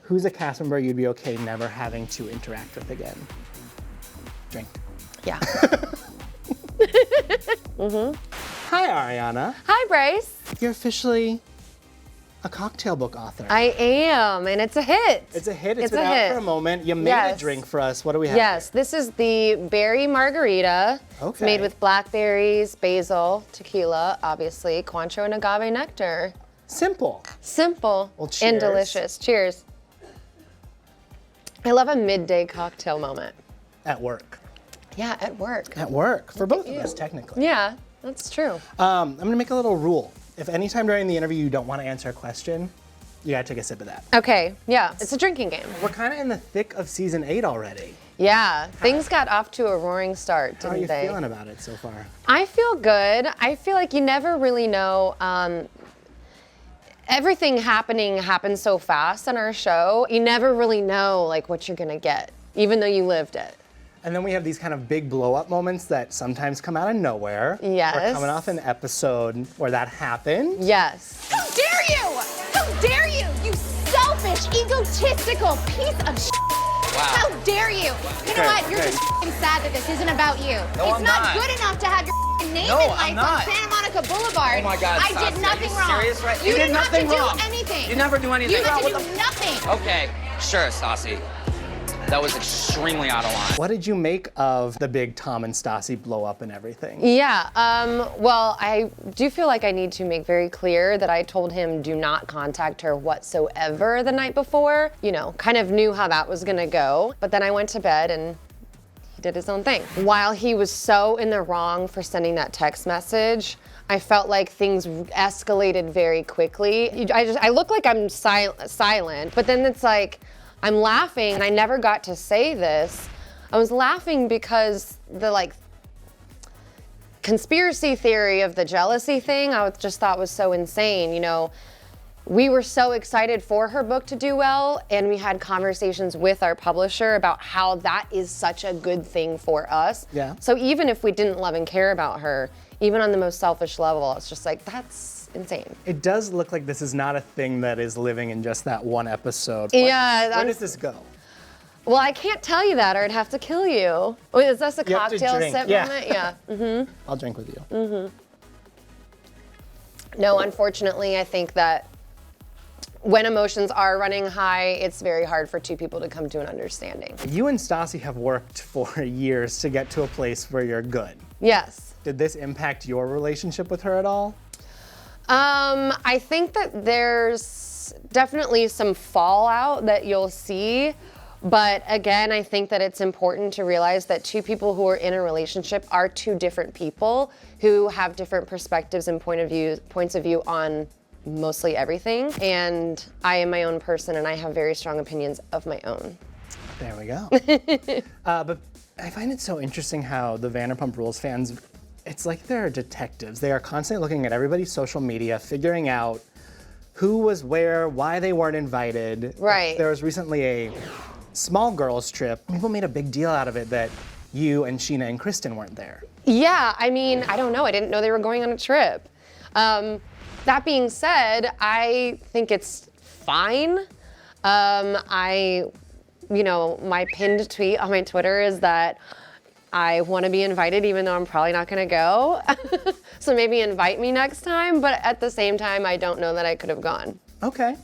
Who's a cast member you'd be okay never having to interact with again? Drink. Yeah. Hi, Ariana. Hi, Bryce. You're officially a cocktail book author. I am, and it's a hit. It's a hit. It's been out for a moment. You made a drink for us. What do we have? Yes, this is the berry margarita. Okay. It's made with blackberries, basil, tequila, obviously, Cointreau, and agave nectar. Simple. Simple Well, cheers. and delicious. Cheers. I love a midday cocktail moment. At work. Yeah, at work. At work. For both of us, technically. Yeah, that's true. I'm going to make a little rule. If anytime during the interview you don't want to answer a question, you got to take a sip of that. Okay, yeah, it's a drinking game. We're kind of in the thick of season 8 already. Yeah, things got off to a roaring start, didn't they? How are you feeling about it so far? I feel good. I feel like you never really know. Everything happens so fast on our show. You never really know like what you're gonna get, even though you lived it. And then we have these kind of big blow-up moments that sometimes come out of nowhere. Yes. We're coming off an episode where that happened. Yes. How dare you! How dare you! You selfish, egotistical piece of shit! Wow. How dare you! You know what? You're just f***ing sad that this isn't about you. No, it's I'm not not. good enough to have your f***ing name No, in I'm lights not. on Santa Monica Boulevard. Oh my God, I Stassi, did nothing are you wrong. serious right now? You You did didn't nothing have to wrong. do anything. You never do anything You had wrong. to do nothing. Okay, sure, Stassi. That was extremely out of line. What did you make of the big Tom and Stassi blow up and everything? Yeah, well, I do feel like I need to make very clear that I told him do not contact her whatsoever the night before. You know, kind of knew how that was gonna go. But then I went to bed and he did his own thing. While he was so in the wrong for sending that text message, I felt like things escalated very quickly. I look like I'm silent, but then it's like, I'm laughing, and I never got to say this. I was laughing because the like conspiracy theory of the jealousy thing, I just thought was so insane. You know, we were so excited for her book to do well, and we had conversations with our publisher about how that is such a good thing for us. Yeah. So even if we didn't love and care about her, even on the most selfish level, it's just like, that's insane. It does look like this is not a thing that is living in just that one episode. Yeah, Where does this go? Well, I can't tell you that or I'd have to kill you. Wait, is this a You have to cocktail drink. sip Yeah. moment? Yeah. I'll drink with you. No, unfortunately, I think that when emotions are running high, it's very hard for two people to come to an understanding. You and Stassi have worked for years to get to a place where you're good. Yes. Did this impact your relationship with her at all? I think that there's definitely some fallout that you'll see. But again, I think that it's important to realize that two people who are in a relationship are two different people who have different perspectives and points of view on mostly everything. And I am my own person and I have very strong opinions of my own. There we go. But I find it so interesting how the Vanderpump Rules fans, it's like they're detectives. They are constantly looking at everybody's social media, figuring out who was where, why they weren't invited. Right. There was recently a small girls trip. People made a big deal out of it that you and Sheena and Kristen weren't there. Yeah, I mean, I don't know. I didn't know they were going on a trip. That being said, I think it's fine. You know, my pinned tweet on my Twitter is that I want to be invited even though I'm probably not going to go. So maybe invite me next time, but at the same time, I don't know that I could have gone. Okay.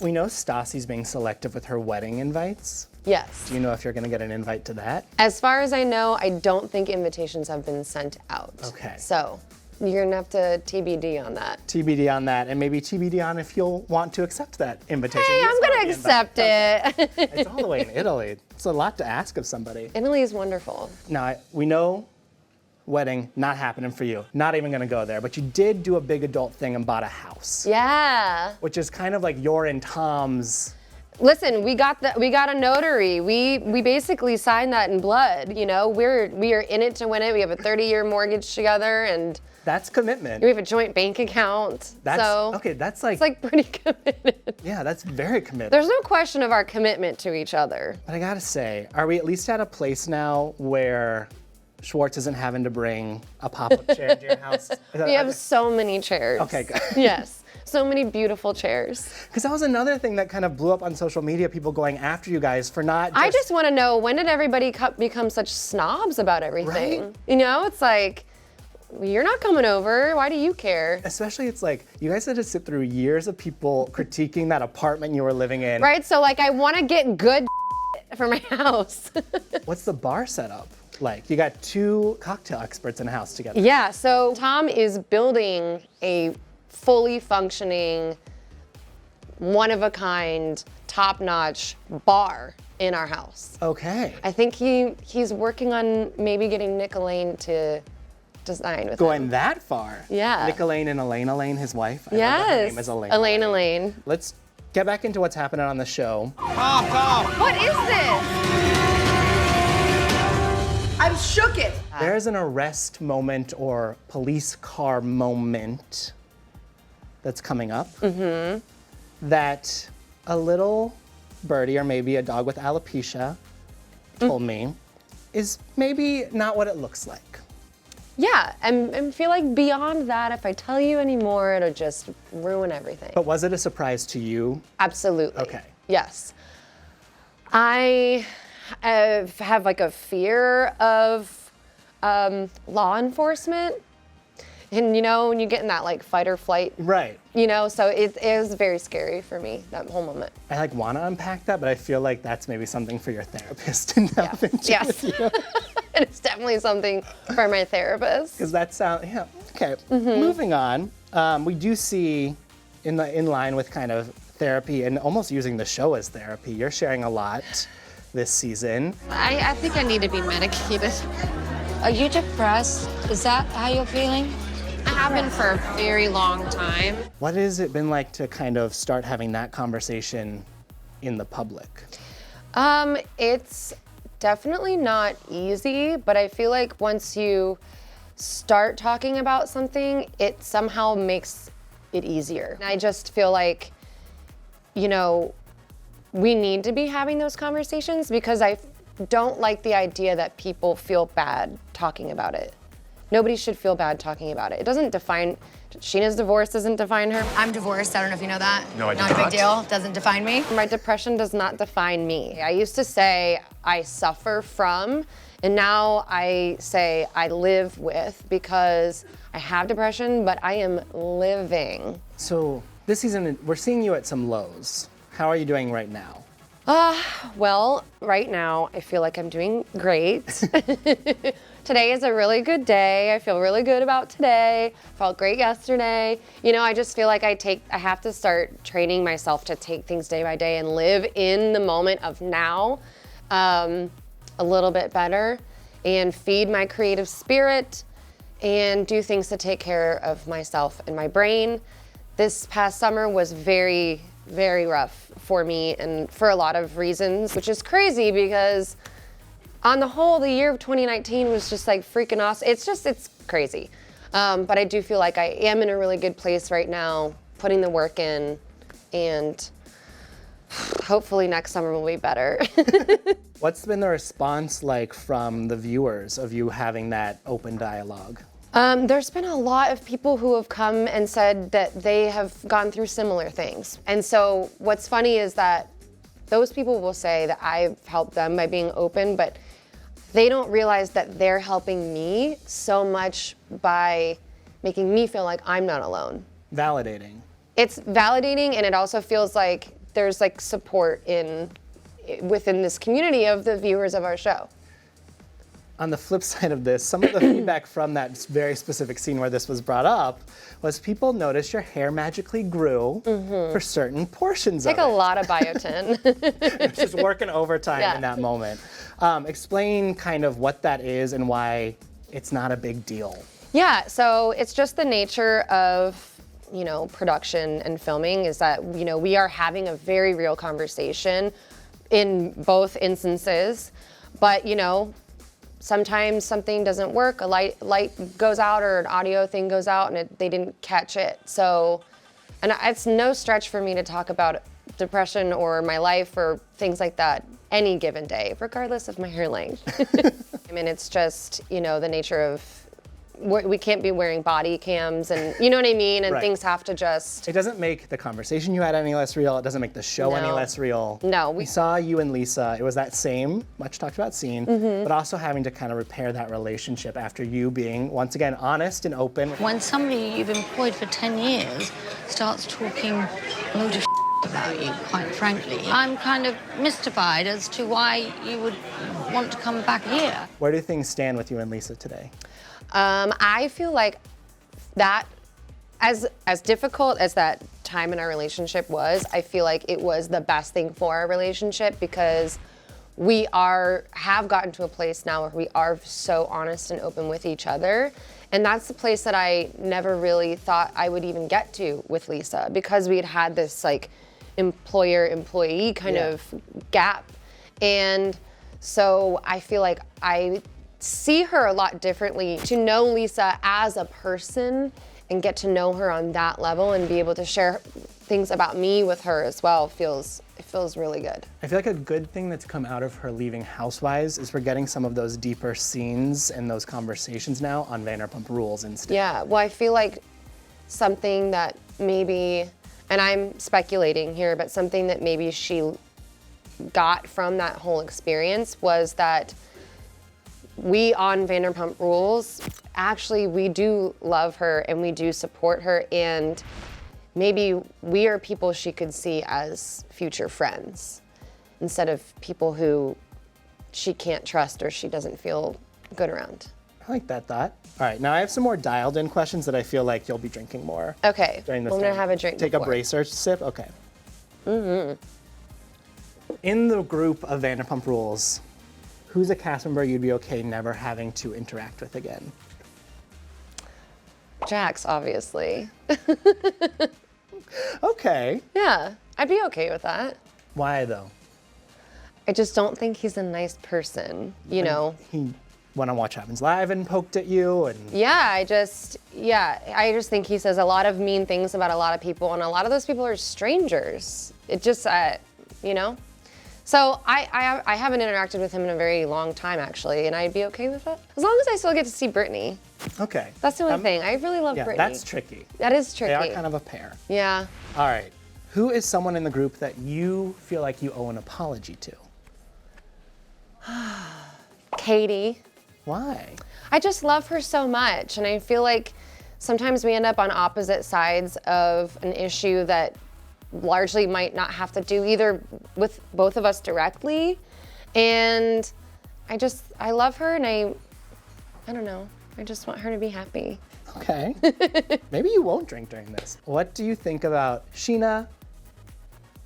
We know Stassi's being selective with her wedding invites. Yes. Do you know if you're going to get an invite to that? As far as I know, I don't think invitations have been sent out. Okay. So you're going to have to TBD on that. TBD on that, and maybe TBD on if you'll want to accept that invitation. Hey, You I'm just going wanna to be accept invited. it. It's all the way in Italy. It's a lot to ask of somebody. Italy is wonderful. Now, we know wedding not happening for you. Not even going to go there. But you did do a big adult thing and bought a house. Yeah. Which is kind of like your and Tom's. Listen, we got a notary. We basically signed that in blood. You know, we are in it to win it. We have a 30-year mortgage together, and That's commitment. we have a joint bank account. Okay, that's like, it's like pretty committed. yeah, that's very committed. There's no question of our commitment to each other. But I gotta say, are we at least at a place now where Schwartz isn't having to bring a pop-up chair into your house? We have so many chairs. Okay, good. Yes. So many beautiful chairs. Because that was another thing that kind of blew up on social media, people going after you guys for not I just want to know, when did everybody become such snobs about everything? Right? You know, it's like, you're not coming over. Why do you care? Especially, it's like, you guys had to sit through years of people critiquing that apartment you were living in. Right? So, like, I want to get good for my house. What's the bar setup like? You got 2 cocktail experts in a house together. Yeah, so Tom is building a fully functioning, one-of-a-kind, top-notch bar in our house. Okay. I think he's working on maybe getting Nick Elaine to design with Going him. that far. Yeah. Nick Elaine and Elaine, his wife. I love that Yes. her name is Elaine. Elaine. Let's get back into what's happening on the show. What is this? I'm shook it. There's an arrest moment or police car moment that's coming up that a little birdie, or maybe a dog with alopecia, told me is maybe not what it looks like. Yeah, and feel like beyond that, if I tell you anymore, it'll just ruin everything. But was it a surprise to you? Absolutely. Okay. Yes. I have like a fear of law enforcement. And you know, when you get in that like fight or flight, Right. you know, so it is very scary for me, that whole moment. I like want to unpack that, but I feel like that's maybe something for your therapist to delve into. Yes. It's definitely something for my therapist. Because that sounds, yeah, okay. Moving on, we do see in line with kind of therapy and almost using the show as therapy, you're sharing a lot this season. I think I need to be medicated. Are you depressed? Is that how you're feeling? I have been for a very long time. What has it been like to kind of start having that conversation in the public? It's definitely not easy, but I feel like once you start talking about something, it somehow makes it easier. And I just feel like, you know, we need to be having those conversations because I don't like the idea that people feel bad talking about it. Nobody should feel bad talking about it. It doesn't define, Sheena's divorce doesn't define her. I'm divorced. I don't know if you know that. No, I do Not a not. big deal. Doesn't define me. My depression does not define me. I used to say I suffer from, and now I say I live with, because I have depression, but I am living. So this season, we're seeing you at some lows. How are you doing right now? Well, right now, I feel like I'm doing great. Today is a really good day. I feel really good about today. Felt great yesterday. You know, I just feel like I have to start training myself to take things day by day and live in the moment of now a little bit better and feed my creative spirit and do things to take care of myself and my brain. This past summer was very, very rough for me and for a lot of reasons, which is crazy because on the whole, the year of 2019 was just like freaking awesome. It's crazy. But I do feel like I am in a really good place right now, putting the work in, and hopefully next summer will be better. What's been the response like from the viewers of you having that open dialogue? There's been a lot of people who have come and said that they have gone through similar things. And so what's funny is that those people will say that I've helped them by being open, but they don't realize that they're helping me so much by making me feel like I'm not alone. Validating. It's validating, and it also feels like there's like support within this community of the viewers of our show. On the flip side of this, some of the feedback from that very specific scene where this was brought up was people noticed your hair magically grew for certain portions Like of a it. lot of biotin. It's just working overtime Yeah. in that moment. Explain kind of what that is and why it's not a big deal. Yeah, so it's just the nature of, you know, production and filming is that, you know, we are having a very real conversation in both instances, but, you know, sometimes something doesn't work, a light goes out or an audio thing goes out and they didn't catch it. So, and it's no stretch for me to talk about depression or my life or things like that any given day, regardless of my hair length. I mean, it's just, you know, the nature of we can't be wearing body cams, and you know what I mean? And Right. things have to just. It doesn't make the conversation you had any less real. It doesn't make the show any No. less real. No, We saw you and Lisa. It was that same, much talked about scene, but also having to kind of repair that relationship after you being, once again, honest and open. When somebody you've employed for 10 years starts talking a load of about you, quite frankly, I'm kind of mystified as to why you would want to come back here. Where do things stand with you and Lisa today? I feel like that, as difficult as that time in our relationship was, I feel like it was the best thing for our relationship because we have gotten to a place now where we are so honest and open with each other. And that's the place that I never really thought I would even get to with Lisa because we had this like employer-employee kind of gap. And so I feel like I see her a lot differently. To know Lisa as a person and get to know her on that level and be able to share things about me with her as well feels really good. I feel like a good thing that's come out of her leaving Housewives is we're getting some of those deeper scenes and those conversations now on Vanderpump Rules instead. Yeah, well, I feel like something that maybe, and I'm speculating here, but something that maybe she got from that whole experience was that we on Vanderpump Rules, actually we do love her and we do support her, and maybe we are people she could see as future friends instead of people who she can't trust or she doesn't feel good around. I like that thought. All right, now I have some more dialed in questions that I feel like you'll be drinking more. Okay, During this I'm gonna time. have a drink Take before. a bracer sip, okay. In the group of Vanderpump Rules, who's a cast member you'd be okay never having to interact with again? Jax, obviously. Okay. Yeah, I'd be okay with that. Why though? I just don't think he's a nice person, you know? He went on Watch Happens Live and poked at you and I just think he says a lot of mean things about a lot of people, and a lot of those people are strangers. It just, you know? So I haven't interacted with him in a very long time, actually, and I'd be okay with it. As long as I still get to see Brittany. okay. That's the only thing. I really love Yeah, Brittany. that's tricky. That is tricky. They are kind of a pair. Yeah. All right. Who is someone in the group that you feel like you owe an apology to? Katie. Why? I just love her so much, and I feel like sometimes we end up on opposite sides of an issue that largely might not have to do either with both of us directly. And I love her, and I don't know, I just want her to be happy. Okay. Maybe you won't drink during this. What do you think about Sheena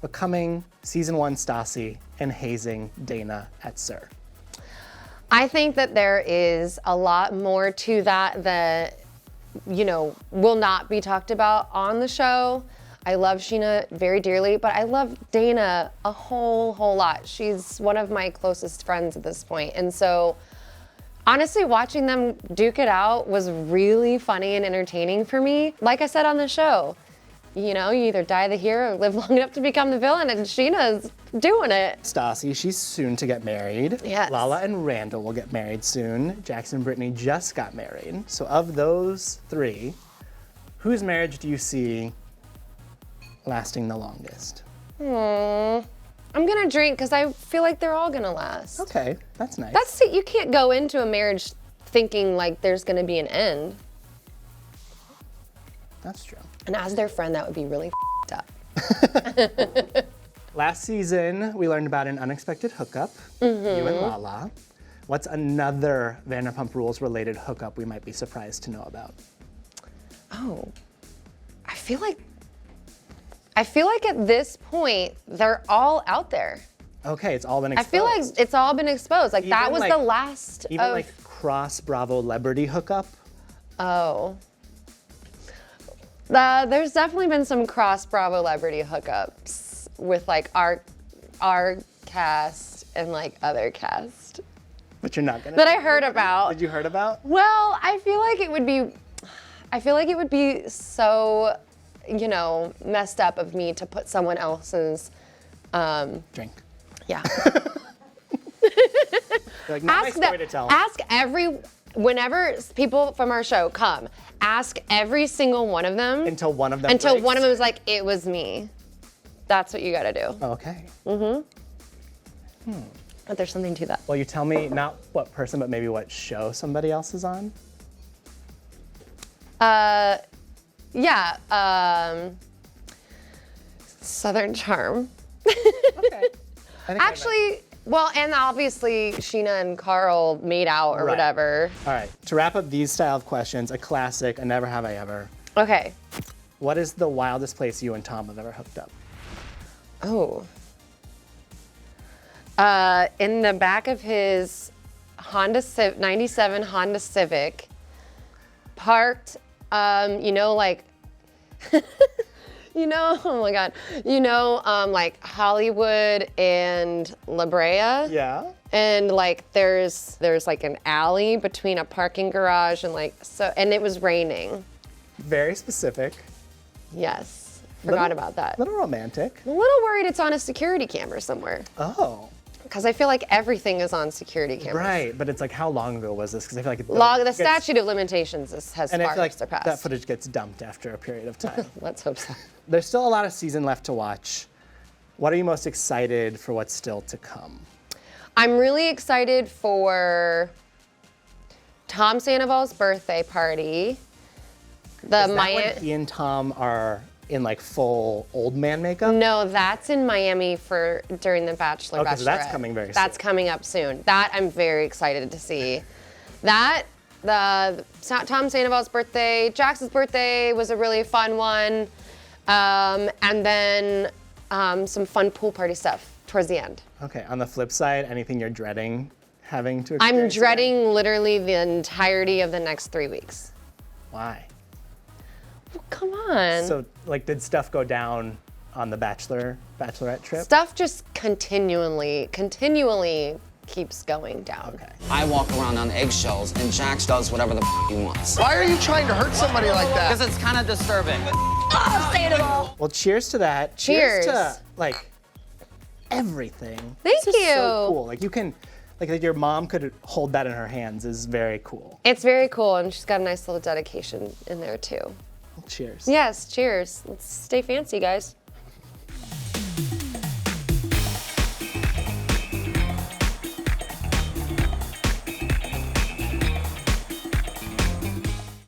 becoming season 1 Stassi and hazing Dana at SUR? I think that there is a lot more to that, you know, will not be talked about on the show. I love Sheena very dearly, but I love Dana a whole lot. She's one of my closest friends at this point. And so honestly, watching them duke it out was really funny and entertaining for me. Like I said on the show, you know, you either die the hero or live long enough to become the villain, and Sheena's doing it. Stassi, she's soon to get married. Yes. Lala and Randall will get married soon. Jackson and Brittany just got married. So of those 3, whose marriage do you see lasting the longest? I'm gonna drink because I feel like they're all gonna last. Okay, that's nice. You can't go into a marriage thinking like there's gonna be an end. That's true. And as their friend, that would be really up. Last season, we learned about an unexpected hookup, you and Lala. What's another Vanderpump Rules related hookup we might be surprised to know about? Oh, I feel like at this point, they're all out there. Okay, it's all been I exposed. feel like it's all been exposed. Like that Even was like- the last Even of. like cross Bravo celebrity hookup. Oh. There's definitely been some cross Bravo celebrity hookups with like our cast and like other cast But you're not gonna. that I heard about. Did you heard about? Well, I feel like it would be so, you know, messed up of me to put someone else's, Drink. yeah. You're like, not my story to tell. Ask whenever people from our show come, ask every single one of them. Until one of them Until breaks? one of them is like, it was me. That's what you gotta do. Okay. But there's something to that. Well, you tell me not what person, but maybe what show somebody else is on. Yeah, Southern Charm. Okay. Actually, well, and obviously Sheena and Carl made out or Right. whatever. All right. To wrap up these style of questions, a classic, a never have I ever. Okay. What is the wildest place you and Tom have ever hooked up? Oh. In the back of his 97 Honda Civic, parked, like, oh my God, like Hollywood and La Brea. Yeah. And like there's like an alley between a parking garage and and it was raining. Very specific. Yes, forgot Little- about that. A little romantic. I'm a little worried it's on a security camera somewhere. Oh. Because I feel like everything is on security cameras. Right, but it's like, how long ago was this? Because I feel like The gets- statute of limitations has and I far feel like surpassed. that footage gets dumped after a period of time. Let's hope so. There's still a lot of season left to watch. What are you most excited for what's still to come? I'm really excited for Tom Sandoval's birthday party. Is that when he and Tom are in like full old man makeup? No, that's in Miami during the Bachelor Okay, Bachelorette. so that's coming very soon. That's coming up soon. That I'm very excited to see. That, Tom Sandoval's birthday, Jax's birthday was a really fun one. And then some fun pool party stuff towards the end. Okay, on the flip side, anything you're dreading having to I'm experience again? dreading literally the entirety of the next 3 weeks. Why? Well, come on. So, like, did stuff go down on the Bachelorette trip? Stuff just continually keeps going down. Okay. I walk around on eggshells, and Jax does whatever the he wants. Why are you trying to hurt somebody like that? Because it's kind of disturbing. Well, cheers to that. Cheers. To, like, everything. Thank This is you. so cool. Like, you can, like your mom could hold that in her hands is very cool. It's very cool, and she's got a nice little dedication in there too. Well, cheers. Yes, cheers. Let's stay fancy, guys.